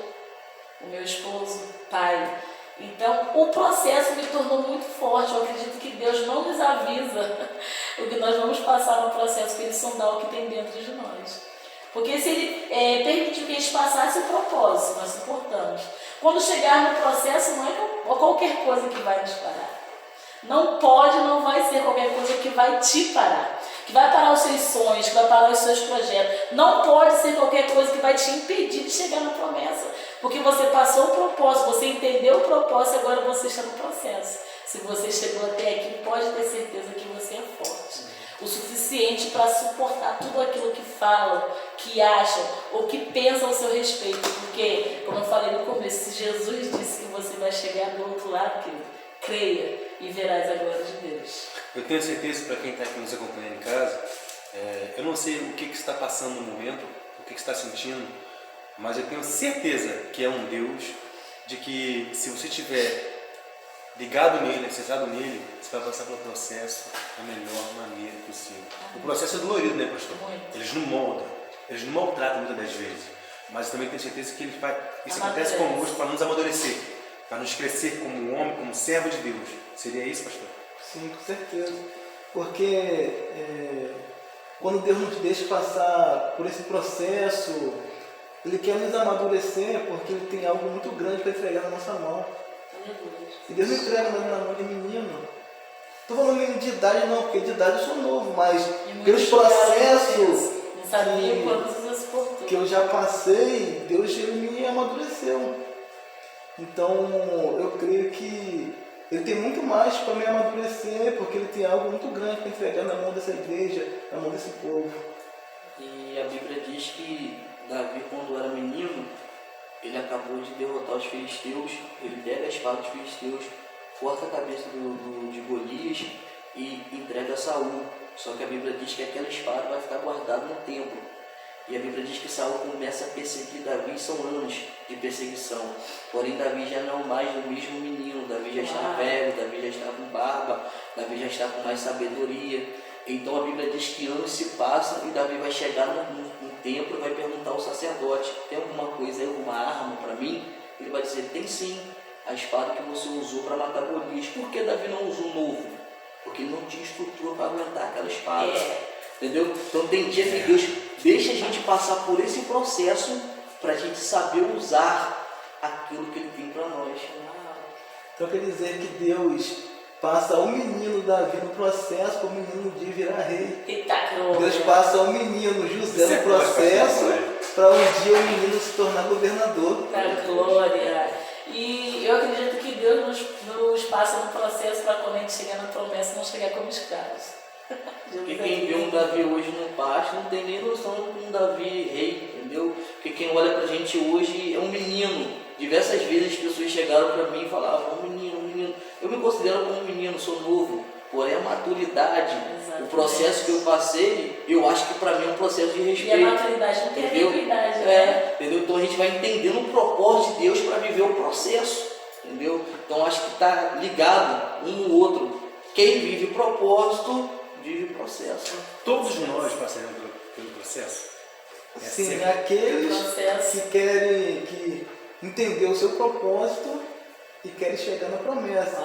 o meu esposo, pai. Então o processo me tornou muito forte. Eu acredito que Deus não nos avisa o que nós vamos passar no processo para ele sondar o que tem dentro de nós. Porque se ele permitiu que a gente passasse o propósito, nós suportamos. Quando chegar no processo, não é qualquer coisa que vai nos parar. Não pode, não vai ser qualquer coisa que vai te parar. Que vai parar os seus sonhos, que vai parar os seus projetos. Não pode ser qualquer coisa que vai te impedir de chegar na promessa. Porque você passou o propósito, você entendeu o propósito e agora você está no processo. Se você chegou até aqui, pode ter certeza que você é forte. O suficiente para suportar tudo aquilo que falam, que acham ou que pensam ao seu respeito. Porque, como eu falei no começo, se Jesus disse que você vai chegar do outro lado, querido, creia e verás a glória de Deus. Eu tenho certeza, para quem está aqui nos acompanhando em casa, eu não sei o que você está passando no momento, o que você está sentindo, mas eu tenho certeza que é um Deus de que se você estiver ligado nele, acessado nele, você vai passar pelo processo da melhor maneira possível. O processo é dolorido, né, pastor? Eles não moldam, eles não maltratam muitas das vezes, mas eu também tenho certeza que ele faz, isso acontece conosco para nos amadurecer, para nos crescer como homem, como servo de Deus. Seria isso, pastor? Sim, com certeza. Porque quando Deus nos deixa passar por esse processo, Ele quer nos amadurecer porque Ele tem algo muito grande para entregar na nossa mão. E Deus me entrega na mão de menino. Estou falando de idade não, porque de idade eu sou novo, mas pelos processos que eu já passei, Deus ele me amadureceu. Então eu creio que Ele tem muito mais para me amadurecer, porque Ele tem algo muito grande para entregar na mão dessa igreja, na mão desse povo. E a Bíblia diz que Davi, quando era menino, ele acabou de derrotar os filisteus, ele pega a espada dos filisteus, corta a cabeça de Golias e entrega a Saul. Só que a Bíblia diz que aquela espada vai ficar guardada no templo. E a Bíblia diz que Saul começa a perseguir Davi, são anos de perseguição. Porém, Davi já não é mais o mesmo menino, Davi já está velho, Davi já está com barba, Davi já está com mais sabedoria. Então a Bíblia diz que anos se passam e Davi vai chegar no templo e vai perguntar ao sacerdote: tem alguma coisa aí, alguma arma para mim? ele vai dizer, tem sim a espada que você usou para matar Golias. Por que Davi não usou o novo? Porque ele não tinha estrutura para aguentar aquela espada. Entendeu? Então tem dia que Deus deixa a gente passar por esse processo para a gente saber usar aquilo que Ele tem para nós. Então quer dizer que Deus passa o menino Davi no processo para o menino de virar rei. Eita, Deus passa o menino José no processo para um dia o menino se tornar governador. Da glória. E eu acredito que Deus nos passa no processo para quando a gente chegar na promessa não chegar como escravos. Porque quem vê um Davi hoje no pasto não tem nem noção de um Davi rei, entendeu? Porque quem olha pra gente hoje é um menino. Diversas vezes as pessoas chegaram pra mim e falavam, um menino, um menino. Eu me considero como um menino, sou novo. Porém a maturidade, o processo que eu passei, eu acho que pra mim é um processo de respeito. E a maturidade não tem ambiguidade, né? Entendeu? Então a gente vai entendendo o propósito de Deus para viver o processo, entendeu? Então acho que está ligado um no outro. Quem vive propósito, vive o processo. Todos nós passaremos pelo processo? Sim, aqueles que querem entender o seu propósito e querem chegar na promessa.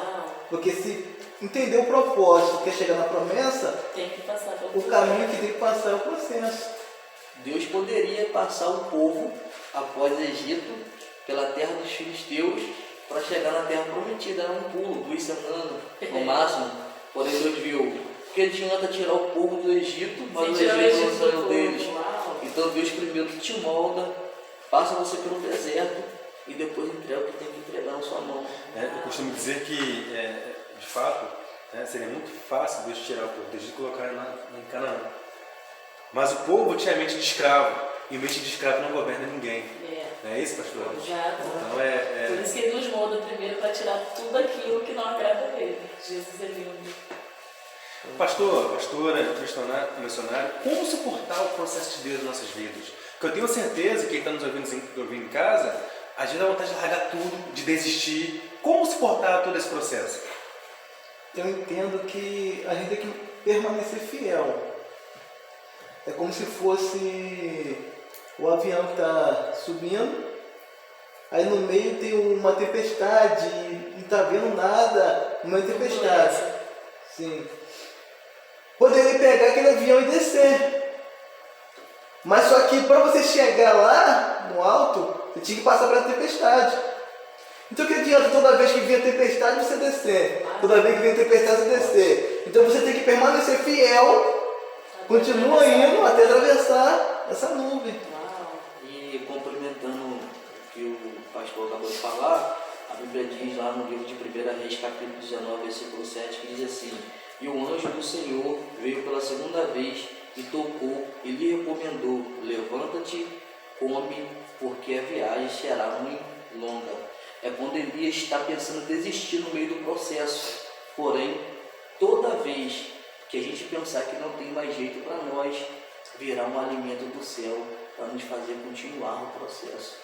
Porque se entender o propósito e quer chegar na promessa, tem que passar o caminho que tem que passar é o processo. Deus poderia passar o povo após o Egito pela terra dos filisteus para chegar na terra prometida. Era um pulo, 2 semanas no máximo. Porém Deus viu que adianta tirar o povo do Egito, mas o Egito não saiu deles. Então Deus primeiro te molda, passa você pelo deserto e depois entrega o que tem que entregar na sua mão. Eu costumo dizer que, de fato, seria muito fácil Deus tirar o povo do Egito e colocar em Canaã. Mas o povo tinha a mente de escravo, e a mente de escravo não governa ninguém. Não é isso, pastor? Exato. Então, Por isso que Ele nos molda primeiro para tirar tudo aquilo que não agrada a Ele. Jesus é lindo. Pastor, pastora, missionário, como suportar o processo de Deus nas nossas vidas? Porque eu tenho certeza que quem está nos ouvindo em casa, às vezes dá vontade de largar tudo, de desistir. Como suportar todo esse processo? Eu entendo que a gente tem que permanecer fiel. É como se fosse o avião que está subindo, aí no meio tem uma tempestade e não está vendo nada, uma tempestade. Sim. Poderia pegar aquele avião e descer. Mas só que para você chegar lá no alto, você tinha que passar pela tempestade. Então que adianta toda vez que vinha tempestade você descer? Toda vez que vinha tempestade você descer. Então você tem que permanecer fiel, continua indo até atravessar essa nuvem. E complementando o que o pastor acabou de falar, a Bíblia diz lá no livro de 1 Reis, capítulo 19, versículo 7, que diz assim: e o anjo do Senhor veio pela segunda vez e tocou e lhe recomendou: levanta-te, come, porque a viagem será muito longa. É quando Elias está pensando em desistir no meio do processo. Porém, toda vez que a gente pensar que não tem mais jeito para nós, virá um alimento do céu para nos fazer continuar o processo.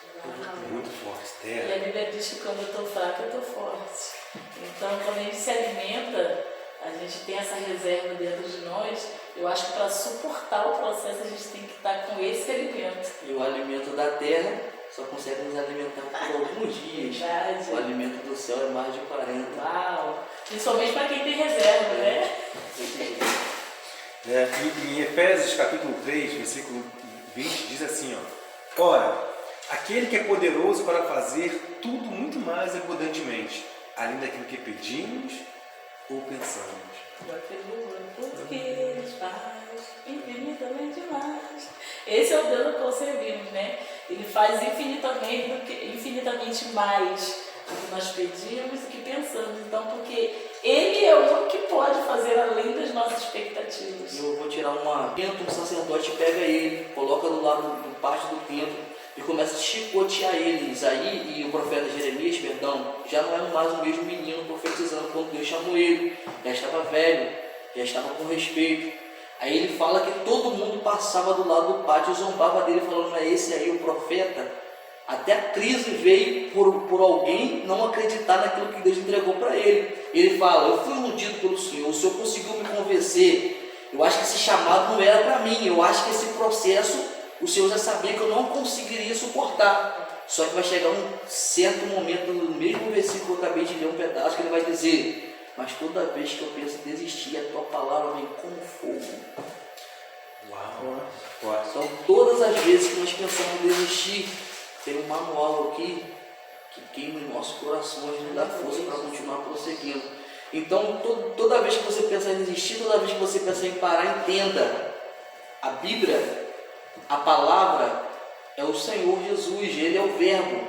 Muito forte, E a Bíblia diz que quando eu estou fraca, eu estou forte. Então, quando a gente se alimenta, a gente tem essa reserva dentro de nós. Eu acho que para suportar o processo, a gente tem que estar com esse alimento. E o alimento da terra só consegue nos alimentar por alguns dias. Verdade. O alimento do céu é mais de 40. Uau! Principalmente para quem tem reserva, né? Em Efésios capítulo 3, versículo 20, diz assim, ora, aquele que é poderoso para fazer tudo muito mais abundantemente, além daquilo que pedimos ou pensamos. Eu acredito tudo que Ele faz, infinitamente mais. Esse é o Deus ao qual servimos, né? Ele faz infinitamente mais do que nós pedimos e que pensamos. Então, porque Ele é o único que pode fazer além das nossas expectativas. Eu vou tirar um sacerdote pega ele, coloca do lado do pátio do templo e começa a chicotear ele. Isaí e o profeta Jeremias, já não é mais o mesmo menino profetizando quando Deus chamou ele. Já estava velho, já estava com respeito. Aí ele fala que todo mundo passava do lado do pátio e zombava dele, falando: não é esse aí o profeta? Até a crise veio por alguém não acreditar naquilo que Deus entregou para ele. Ele fala: eu fui iludido pelo Senhor, o Senhor conseguiu me convencer. Eu acho que esse chamado não era para mim, eu acho que esse processo o Senhor já sabia que eu não conseguiria suportar. Só que vai chegar um certo momento, no mesmo versículo que eu acabei de ler um pedaço, que ele vai dizer: mas toda vez que eu penso em desistir, a tua palavra vem como fogo. Uau! Então, todas as vezes que nós pensamos em desistir, tem um manual aqui que queima em nossos corações, nos dá força para continuar prosseguindo. Então, toda vez que você pensar em desistir, toda vez que você pensar em parar, entenda: a Bíblia, a palavra, é o Senhor Jesus, Ele é o Verbo.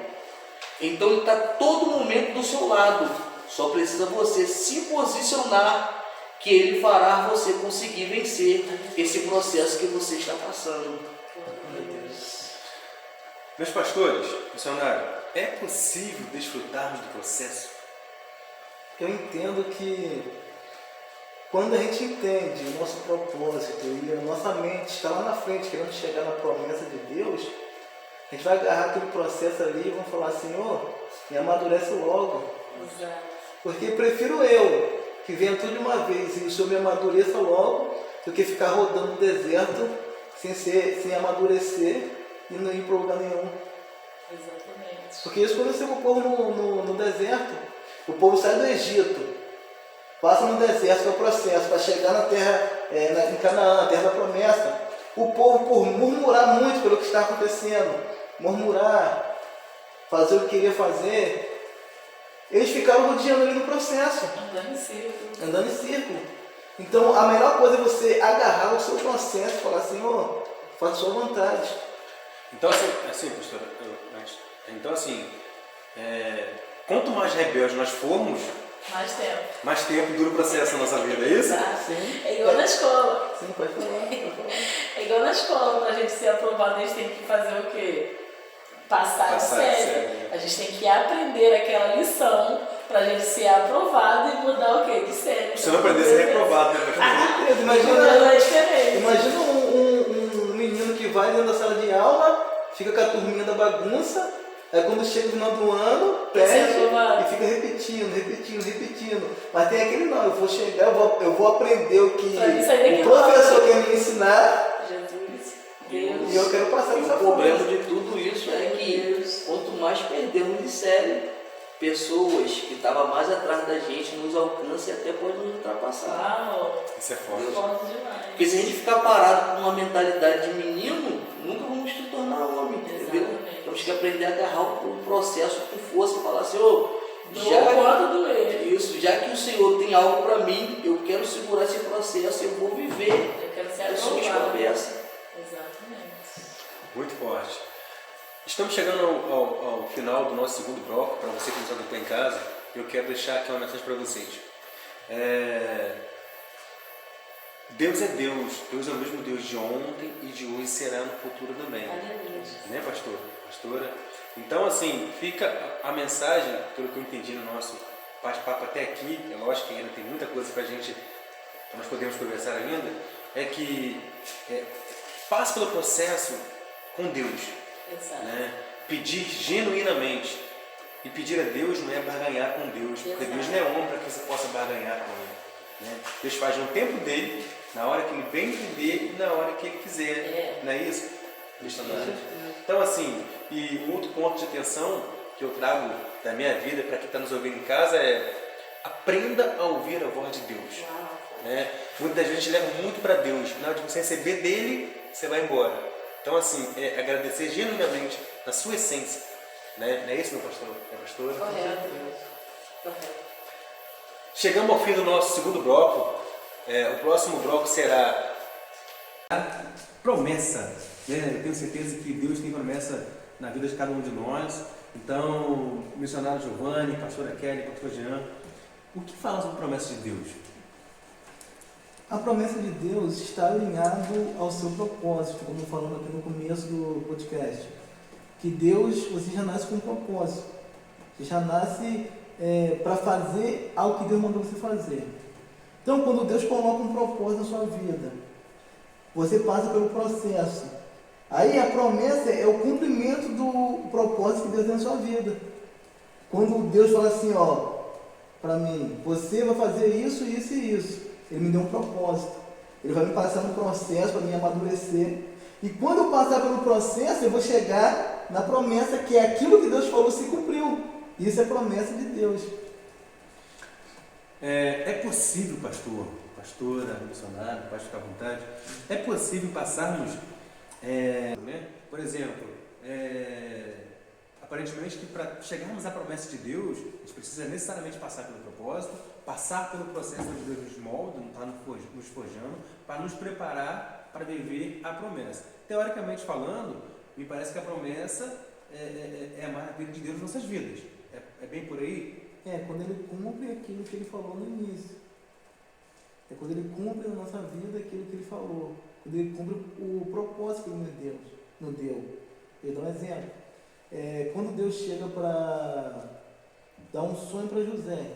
Então Ele está todo momento do seu lado. Só precisa você se posicionar, que Ele fará você conseguir vencer esse processo que você está passando. Meus pastores, missionário, é possível desfrutarmos do processo? Eu entendo que quando a gente entende o nosso propósito e a nossa mente está lá na frente querendo chegar na promessa de Deus, a gente vai agarrar aquele processo ali e vamos falar: Senhor, me amadurece logo. Exato. Porque prefiro eu que venha tudo de uma vez e o Senhor me amadureça logo, do que ficar rodando no deserto sem amadurecer e não ir para lugar nenhum. Exatamente. Porque isso aconteceu com o povo no deserto. O povo sai do Egito, passa no deserto, que é o processo, para chegar na terra, em Canaã, na terra da promessa. O povo, por murmurar muito pelo que está acontecendo, murmurar, fazer o que queria fazer, eles ficaram rodeando ali no processo, andando em círculo. Então, a melhor coisa é você agarrar o seu processo e falar: Senhor, faça a sua vontade. Então, assim, pastor, então assim, quanto mais rebeldes nós formos, mais tempo dura o processo na nossa vida, é isso? Exato. Sim. É igual na escola. Sim, pode falar. É igual na escola, para a gente ser aprovado, a gente tem que fazer o quê? Passar de série. A gente tem que aprender aquela lição para a gente ser aprovado e mudar o quê? De série. Se não aprender, você é reprovado, né, pastor? Imagina um menino que vai dentro da sala de aula, fica com a turminha da bagunça, aí quando chega no final do ano, perde e fica repetindo. Mas tem aquele não: eu vou chegar, eu vou aprender o que o professor quer me ensinar. Jesus, Deus. E eu quero passar E essa o problema de tudo isso é que quanto mais perdemos de série, pessoas que estavam mais atrás da gente nos alcançam e até podem nos ultrapassar. Uau, Isso é forte. forte demais. Porque se a gente ficar parado com uma mentalidade de menino, nunca vamos se tornar homem, entendeu? Exatamente. Temos que aprender a agarrar o processo com força e falar: Senhor, já que o Senhor tem algo para mim, eu quero segurar esse processo, eu vou viver Eu quero ser as suas aprovado. promessas. Exatamente. Muito forte. Estamos chegando ao final do nosso segundo bloco. Para você que nos acompanha em casa, eu quero deixar aqui uma mensagem para vocês. Deus é Deus. Deus é o mesmo Deus de ontem e de hoje, será no futuro também. Aleluia. Né, pastor? Pastora? Então, assim, fica a mensagem, pelo que eu entendi no nosso bate-papo até aqui, é lógico que ainda tem muita coisa para nós podemos conversar ainda, é que passe pelo processo com Deus. Exato. Né? Pedir genuinamente. E pedir a Deus não é barganhar com Deus, porque Exato. Deus não é homem para que você possa barganhar com Ele. Né? Deus faz no tempo dele, na hora que Ele bem entender e na hora que Ele quiser. Não é isso? Então, assim, e um outro ponto de atenção que eu trago da minha vida para quem está nos ouvindo em casa é: aprenda a ouvir a voz de Deus. Uau. Né? Muitas vezes a gente leva muito para Deus, na hora de você receber dele, você vai embora. Então, assim, agradecer genuinamente na sua essência. Né? Não é isso, meu pastor? É pastor? Correto. Chegamos ao fim do nosso segundo bloco. O próximo bloco será a promessa. Né? Eu tenho certeza que Deus tem promessa na vida de cada um de nós. Então, missionário Giovanni, pastora Kelly, pastor Jean, o que fala sobre a promessa de Deus? A promessa de Deus está alinhado ao seu propósito, como falamos aqui no começo do podcast. Que Deus, você já nasce com um propósito. Você já nasce para fazer algo que Deus mandou você fazer. Então, quando Deus coloca um propósito na sua vida, você passa pelo processo. Aí a promessa é o cumprimento do propósito que Deus tem na sua vida. Quando Deus fala assim, para mim, você vai fazer isso, isso e isso. Ele me deu um propósito. Ele vai me passar no processo para me amadurecer. E quando eu passar pelo processo, eu vou chegar na promessa, que é aquilo que Deus falou se cumpriu. Isso é promessa de Deus. É possível, pastora, missionário, pode ficar à vontade, é possível passarmos, né? Por exemplo, aparentemente que para chegarmos à promessa de Deus, a gente precisa necessariamente passar pelo propósito, passar pelo processo onde Deus nos molda, não está nos forjando, para nos preparar para viver a promessa. Teoricamente falando, me parece que a promessa é a maravilha de Deus nas nossas vidas. É bem por aí? Quando ele cumpre aquilo que ele falou no início. É quando ele cumpre na nossa vida aquilo que ele falou. Quando ele cumpre o propósito que ele nos deu. Eu dou um exemplo. Quando Deus chega para dar um sonho para José,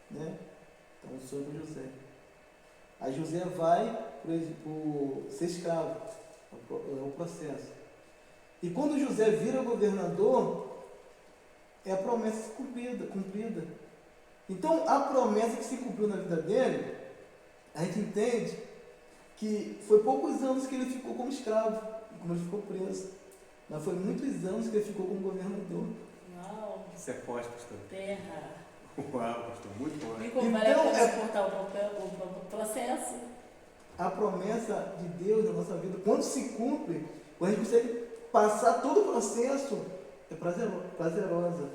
né? Dá um sonho para José. Aí José vai para ser escravo. É o processo. E quando José vira governador, é a promessa cumprida. Então, a promessa que se cumpriu na vida dele, a gente entende que foi poucos anos que ele ficou como escravo, como ele ficou preso. Mas foi muitos anos que ele ficou como governador. Uau! Isso é forte, pastor. Terra! Uau, pastor, muito forte. E como vale a pena suportar o processo? A promessa de Deus na nossa vida, quando se cumpre, quando a gente consegue passar todo o processo, é prazerosa.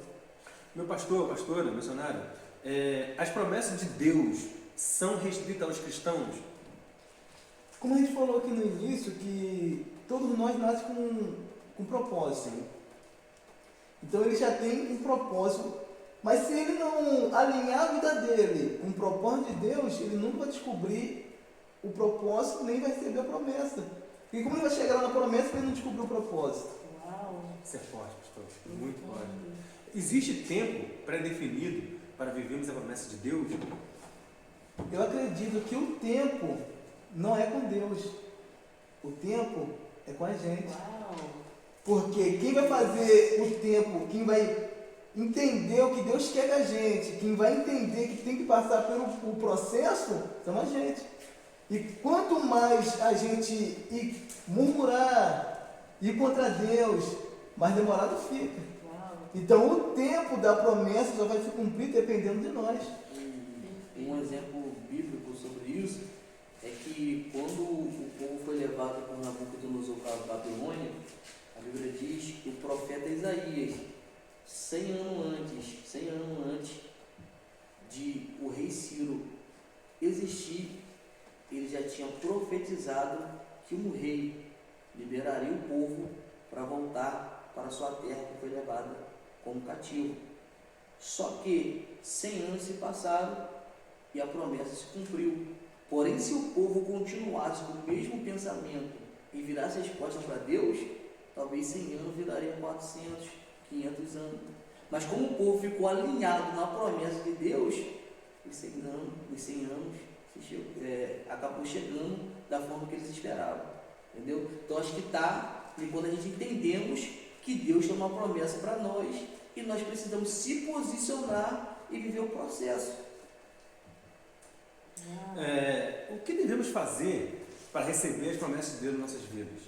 Meu pastora, missionário, as promessas de Deus são restritas aos cristãos? Como a gente falou aqui no início, que todos nós nascemos com propósito. Então ele já tem um propósito, mas se ele não alinhar a vida dele com o propósito de Deus, ele nunca vai descobrir o propósito, nem vai receber a promessa. E como ele vai chegar lá na promessa se ele não descobrir o propósito? Uau! Isso é forte, pastor. Muito forte. Existe tempo pré-definido para vivermos a promessa de Deus? Eu acredito que o tempo não é com Deus. O tempo é com a gente. Uau! Porque quem vai fazer o tempo, quem vai entender o que Deus quer da gente, quem vai entender que tem que passar pelo processo, são a gente. E quanto mais a gente ir murmurar, ir contra Deus, mais demorado fica. Uau! Então o tempo da promessa só vai se cumprir dependendo de nós. Um exemplo bíblico sobre isso é que quando o povo foi levado por Nabucodonosor para a Babilônia, a Bíblia diz que o profeta Isaías, 100 anos antes de o rei Ciro existir, ele já tinha profetizado que um rei liberaria o povo para voltar para a sua terra que foi levada como cativo. Só que 100 anos se passaram e a promessa se cumpriu. Porém, se o povo continuasse com o mesmo pensamento e virasse a resposta para Deus, talvez 100 anos viraria 400, 500 anos. Mas como o povo ficou alinhado na promessa de Deus, os 100 anos acabou chegando da forma que eles esperavam. Entendeu? Então acho que está quando a gente entendemos que Deus tem uma promessa para nós e nós precisamos se posicionar e viver o processo. O que devemos fazer para receber as promessas de Deus nas nossas vidas?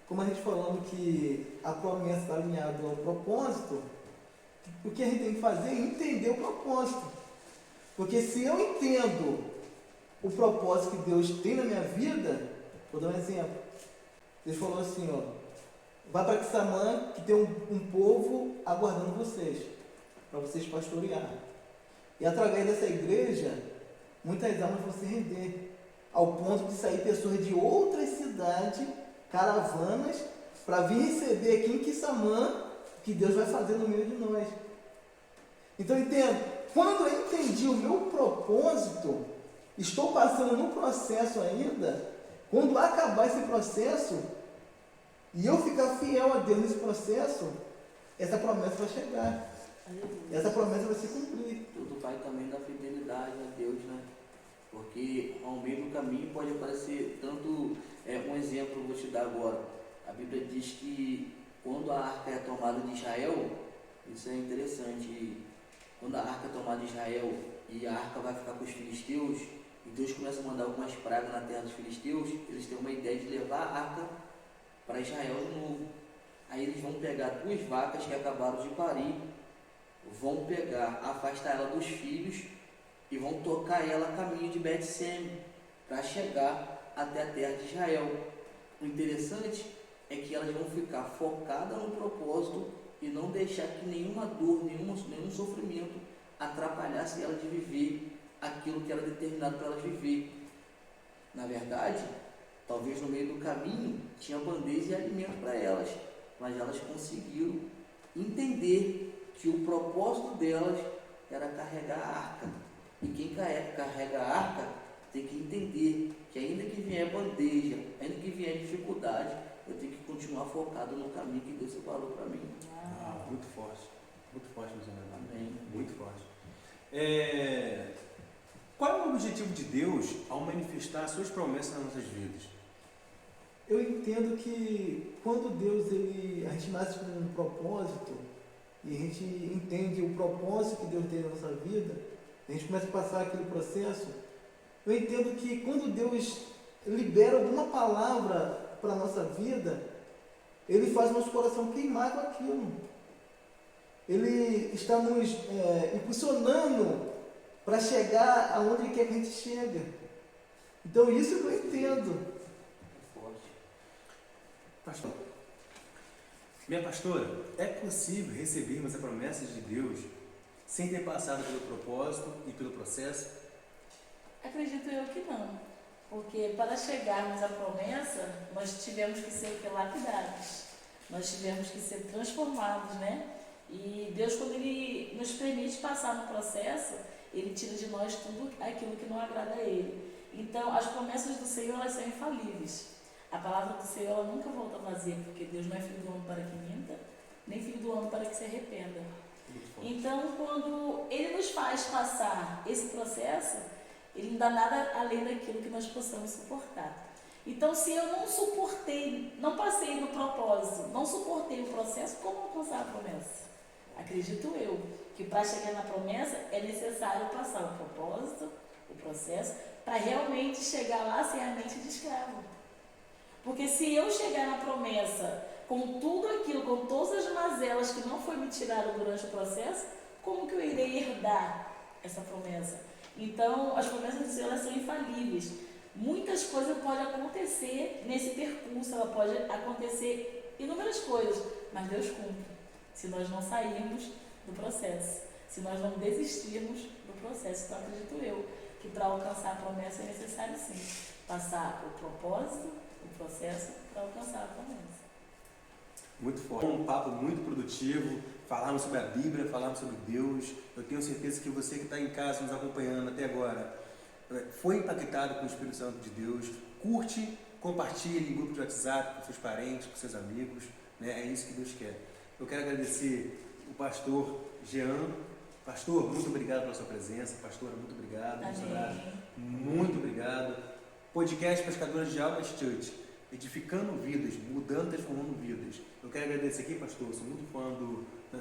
Como a gente falando que a promessa está alinhada ao propósito, o que a gente tem que fazer é entender o propósito. Porque se eu entendo o propósito que Deus tem na minha vida, vou dar um exemplo. Deus falou assim, vai para Quissamã, que tem um povo aguardando vocês, para vocês pastorear. E através dessa igreja, muitas almas vão se render, ao ponto de sair pessoas de outras cidades, caravanas, para vir receber aqui em Quissamã, que Deus vai fazer no meio de nós. Então entendo, quando eu entendi o meu propósito, estou passando no processo ainda, quando acabar esse processo, e eu ficar fiel a Deus nesse processo, essa promessa vai chegar. Essa promessa vai se cumprir. Tudo vai também da fidelidade a Deus, né? Porque ao meio do caminho pode aparecer tanto, um exemplo eu vou te dar agora. A Bíblia diz que quando a arca é tomada de Israel, isso é interessante, quando a arca é tomada de Israel e a arca vai ficar com os filisteus, e Deus começa a mandar algumas pragas na terra dos filisteus, eles têm uma ideia de levar a arca para Israel de novo. Aí eles vão pegar 2 vacas que acabaram de parir, vão pegar, afastar ela dos filhos e vão tocar ela a caminho de Bet-Sem para chegar até a terra de Israel. O interessante é que elas vão ficar focadas no propósito e não deixar que nenhuma dor, nenhum sofrimento atrapalhasse elas de viver aquilo que era determinado para elas viver. Na verdade, talvez no meio do caminho tinha bandeja e alimento para elas, mas elas conseguiram entender que o propósito delas era carregar a arca. E quem carrega a arca tem que entender que ainda que vier bandeja, ainda que vier dificuldade, eu tenho que continuar focado no caminho que Deus separou para mim. Muito forte, meus irmãos. Amém. Muito forte. Qual é o objetivo de Deus ao manifestar suas promessas nas nossas vidas? Eu entendo que quando a gente nasce com um propósito e a gente entende o propósito que Deus tem na nossa vida, a gente começa a passar aquele processo. Eu entendo que quando Deus libera alguma palavra para a nossa vida, Ele faz nosso coração queimar com aquilo. Ele está nos impulsionando para chegar aonde Ele quer que a gente chegue. Então isso que eu entendo. Pastor, minha pastora, é possível recebermos a promessa de Deus sem ter passado pelo propósito e pelo processo? Acredito eu que não, porque para chegarmos à promessa, nós tivemos que ser lapidados, nós tivemos que ser transformados, né? E Deus, quando Ele nos permite passar no processo, Ele tira de nós tudo aquilo que não agrada a Ele. Então, as promessas do Senhor, elas são infalíveis. A palavra do Senhor, ela nunca volta vazia, porque Deus não é filho do homem para que minta, nem filho do homem para que se arrependa. Então, quando Ele nos faz passar esse processo, Ele não dá nada além daquilo que nós possamos suportar. Então, se eu não suportei, não passei no propósito, não suportei o processo, como alcançar a promessa? Acredito eu que para chegar na promessa é necessário passar o propósito, o processo, para realmente chegar lá sem a mente de escravo. Porque se eu chegar na promessa com tudo aquilo, com todas as mazelas que não foi me tirado durante o processo, como que eu irei herdar essa promessa? Então, as promessas do Senhor, elas são infalíveis. Muitas coisas podem acontecer nesse percurso, ela pode acontecer inúmeras coisas, mas Deus cumpre, se nós não sairmos do processo, se nós não desistirmos do processo. Então, acredito eu que para alcançar a promessa é necessário sim passar o propósito, o processo, para alcançar a promessa. Muito forte. Um papo muito produtivo, falarmos sobre a Bíblia, falarmos sobre Deus. Eu tenho certeza que você que está em casa nos acompanhando até agora foi impactado com o Espírito Santo de Deus. Curte, compartilhe em grupo de WhatsApp com seus parentes, com seus amigos, né? É isso que Deus quer. Eu quero agradecer o pastor Jean. Pastor, muito obrigado pela sua presença. Pastora, muito obrigado. Missionário, muito obrigado. Podcast Pescadores de Almas Church, edificando vidas, mudando, transformando vidas. Eu quero agradecer aqui, pastor, sou muito fã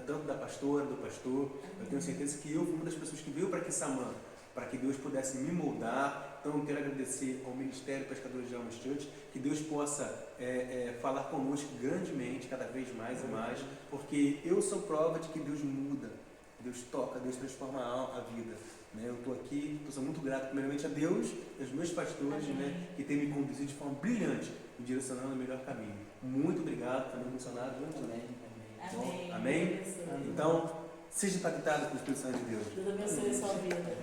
tanto da pastora, do pastor. Eu tenho certeza que eu fui uma das pessoas que veio para Quissamã, para que Deus pudesse me moldar. Então eu quero agradecer ao Ministério Pescadores de Almas Church, que Deus possa falar conosco grandemente, cada vez mais e mais, porque eu sou prova de que Deus muda, Deus toca, Deus transforma a vida. Né? Eu estou aqui, sou muito grato primeiramente a Deus e aos meus pastores, né, que têm me conduzido de forma brilhante, me direcionando ao melhor caminho. Muito obrigado, também missionário. Amém. Amém? Então, seja impactado pelo Espírito Santo de Deus. Deus abençoe a sua vida.